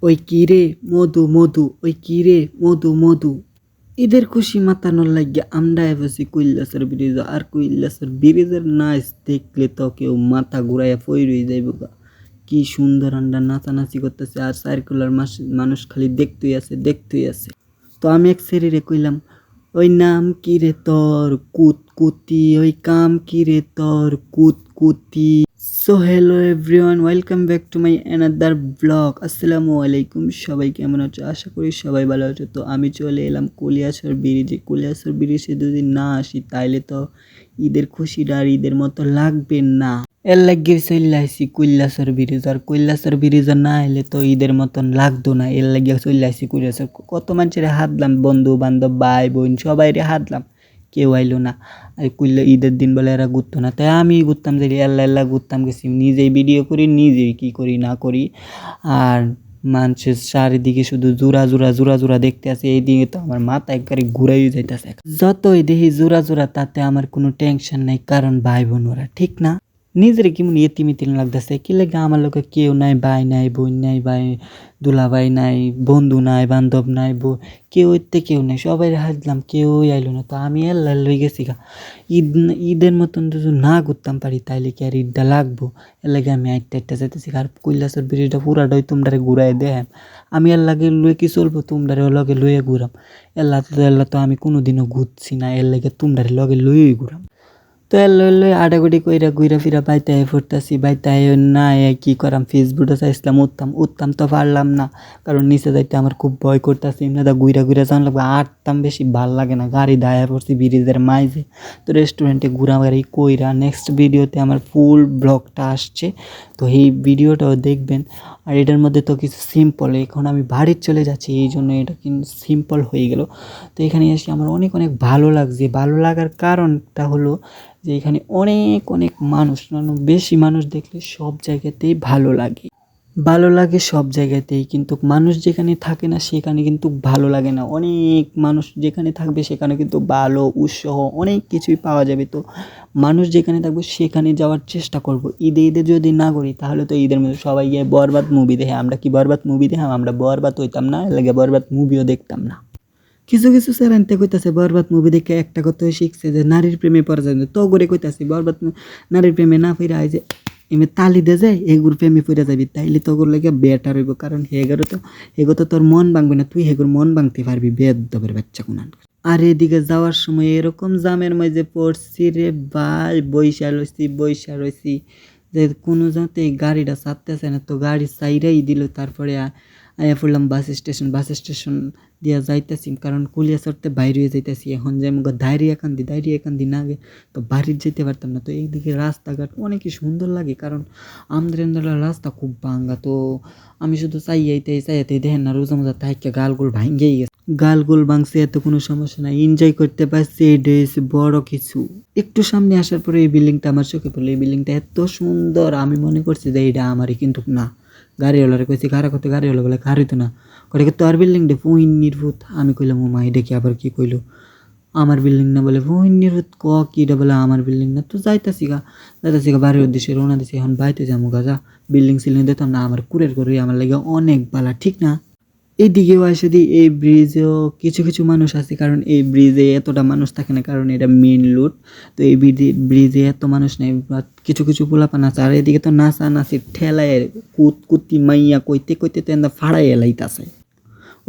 ওই কিরে মধু মধু ওই কিরে মধু মধু ঈদের খুশি মাতানোর লাগিয়া আমরা এসেছি কৈলাসের ব্রিজ। আর কৈলাসের ব্রিজের নাচ দেখলে তো কেউ মাথা ঘুরাইয়া ফইরই যাইব গা। কি সুন্দর আমরা নাচানাচি করতেছে আর সার্কুলার মানুষ খালি দেখতেই আছে। তো আমি এক শরীরে কইলাম, ওই নাম কি রে তোর কুতকুতি, ওই কাম কি রে তোর কুতকুতি। So hello everyone, welcome back to my another blog. আসসালামু আলাইকুম, সবাই কেমন আছো? আশা করি সবাই ভালো আছো। তো আমি চলে এলাম কলিয়াছর ব্রিজে। কলিয়াছর ব্রিজে যদি না আসি তাইলে তো ঈদের খুশিটা আর ঈদের মতো লাগবে না। এর লাগিয়ে চলে আসি কৈলাসর ব্রিজ। আর কৈলাসর ব্রিজে না এলে তো ঈদের মতন লাগতো না। এর লাগিয়ে চলে আসি কৈলাসর। কত মানুষের হাতলাম, বন্ধু বান্ধব ভাই বোন সবাইরে হাতলাম, কেউ আইলো না। আর কইলে ঈদের দিন বলে এরা ঘুরতো না, তাই আমি ঘুরতাম যে এল্লা ঘুরতাম গেছি, নিজেই ভিডিও করি, নিজেই কি করি না করি। আর মানুষের চারিদিকে শুধু জোড়া দেখতে আছে। এইদিকে তো আমার মাথা একবারে ঘুরাই যাইতেছে। যতই দেখি জোড়া তাতে আমার কোনো টেনশন নাই, কারণ ভাই বোন ওরা, ঠিক না? নিজের কেমন ইতিম লাগতেছে। কি লাগে আমার লোকে কেউ নাই, ভাই নাই, বোন নাই, ভাই দুলাভাই নাই, বন্ধু নাই, বান্ধব নাই, কেউ নাই, সবাই হাসলাম, কেউই আইলো না। তো আমি এল্লা লই গেছি গা। ঈদের মতন যদি না ঘুরতাম পারি তাইলে কি আর ঈদটা লাগবো? এর লাগে আমি আইটা যাইতেছি। আর কৈলাসের ব্রিজটা পুরাটাই তোমরা ঘুরাই দেখাম। আমি এর লাগে লয়ে কি চলবো, তোমরা লগে লইয়ে ঘুরাম। এল্লা তো আমি কোনোদিনও ঘুরছি না, এর লাগে তোমরা লগে লইয়েই ঘুরাম। তো লই আডাগুডি কইরা ঘুরা ফিরা বাইতে আই পড়তাছি। বাইতে আই না কি করাম, ফেসবুকে চাইছিলাম, উঠতাম তো পারলাম না, কারণ নিচে যাইতে আমার খুব ভয় করতেছে। এমনি দা ঘুরা যাওয়ান লাগবে, আটতাম বেশি ভাল লাগে না। গাড়ি দায়া পড়ছি ব্রিজের মাঝে। তো রেস্টুরেন্টে ঘুরাঘুরি কইরা নেক্সট ভিডিওতে আমার ফুল ব্লগটা আসছে, তো এই ভিডিওটাও দেখবেন। আর এটার মধ্যে তো কিছু সিম্পল, এখন আমি বাড়ির চলে যাচ্ছি, এই জন্য এটা কিন্তু সিম্পল হয়ে গেল। তো এখানে এসে আমার অনেক ভালো লাগছে। ভালো লাগার কারণটা হলো যে এখানে অনেক মানুষ, বেশি মানুষ দেখলে সব জায়গাতেই ভালো লাগে সব জায়গাতেই, কিন্তু মানুষ যেখানে থাকে না সেখানে কিন্তু ভালো লাগে না। অনেক মানুষ যেখানে থাকবে সেখানে কিন্তু ভালো উৎসাহ অনেক কিছুই পাওয়া যাবে। তো মানুষ যেখানে থাকবে সেখানে যাওয়ার চেষ্টা করব। ঈদে যদি না করি তাহলে তো ঈদের মধ্যে সবাই গিয়ে বরবাদ মুভি দেখে, আমরা কি বরবাদ মুভি দেখে আমরা বরবাদ হইতাম না, এর লাগে বরবাদ মুভিও দেখতাম না। কিছু স্যারান্তে কইতাছে বরবাদ মুভি দেখে একটা কথা শিখছে যে নারীর প্রেমে পড়া যায় না। তো করে কইতাছি বরবাদ নারীর প্রেমে না ফিরে আয় যে এমনি তালি দে যায় এগুর প্রেমে পড়ে যাবি, তাইলে তোর লাগে বেটার হইব। কারণ হেগো তো তোর মন ভাঙবে না, তুই হেগুর মন ভাঙতে পারবি, বেয়াদবের বাচ্চা কোনান। আর এদিকে যাওয়ার সময় এরকম জামের মাঝে পড়ছি রে ভাই, বইসা রইছি যে কোনো যাতে এই গাড়িটা ছাড়তেছে না। তো গাড়ি সাইডাই দিল। তারপরে আয়া পড়লাম বাস স্টেশন দিয়া যাইতেছি, কারণ কলিয়াচরতে বাইরে হয়ে যাইতেছি। এখন যে আমাকে দাঁড়িয়ে কান্দি না গে তো বাড়ির যেতে পারতাম না। তো এইদিকে রাস্তাঘাট অনেকই সুন্দর লাগে, কারণ আমাদের রাস্তা খুব ভাঙ্গা। তো আমি শুধু চাইয়াইতে দেখেন না, রোজা মোজা তাইকে গালগুল ভাঙ্গেই গেছে। গালগুল ভাঙছে, এত কোনো সমস্যা নাই, এনজয় করতে পারছি, এটা হচ্ছে বড় কিছু। একটু সামনে আসার পরে এই বিল্ডিংটা আমার চোখে পড়লো। এই বিল্ডিংটা এত সুন্দর, আমি মনে করছি যে এটা আমারই, কিন্তু না। গাড়িওয়ালারে কইছি খারা করতে, গাড়িওয়ালা বলে খারি তো না, করে তোর বিল্ডিং ডে ফুইন্নির ভূত। আমি কইলাম ও মা, এটা কি আবার কি কইলো, আমার বিল্ডিং না বলে ফুইন্নির ভূত, কি এটা বলে আমার বিল্ডিং না। তো যাইতাছি গা বাড়ির উদ্দেশ্যে রওনা দিছি। এখন বাইতে যাবো গা, যা বিল্ডিং সিল্ডিং দিতাম না, আমার কুরের করে আমার লাগে অনেক বালা, ঠিক না? এইদিকেও আসে দিই, এই ব্রিজেও কিছু মানুষ আছে, কারণ এই ব্রিজে এতটা মানুষ থাকে না, কারণ এটা মেন রোড। তো এই ব্রিজে এত মানুষ নেই, কিছু পোলাপান আছে। আর এদিকে তো নাচি ঠেলায় কুতি মাইয়া কইতে তো এন্দা ফাড়াই এলাইতাছে,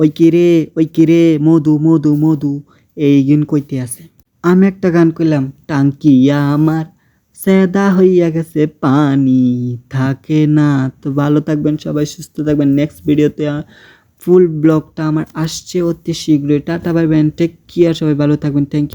ওই কিরে মধু এই গিন কইতে আছে। আমি একটা গান কইলাম, টাঙ্কিয়া আমার সেদা হইয়া গেছে পানি থাকে না। তো ভালো থাকবেন সবাই, সুস্থ থাকবেন। নেক্সট ভিডিওতে ফুল ব্লগটা আমার আসছে অতি শীঘ্রই। Tata bye bye, take care, সবাই ভালো থাকবেন, থ্যাংক ইউ।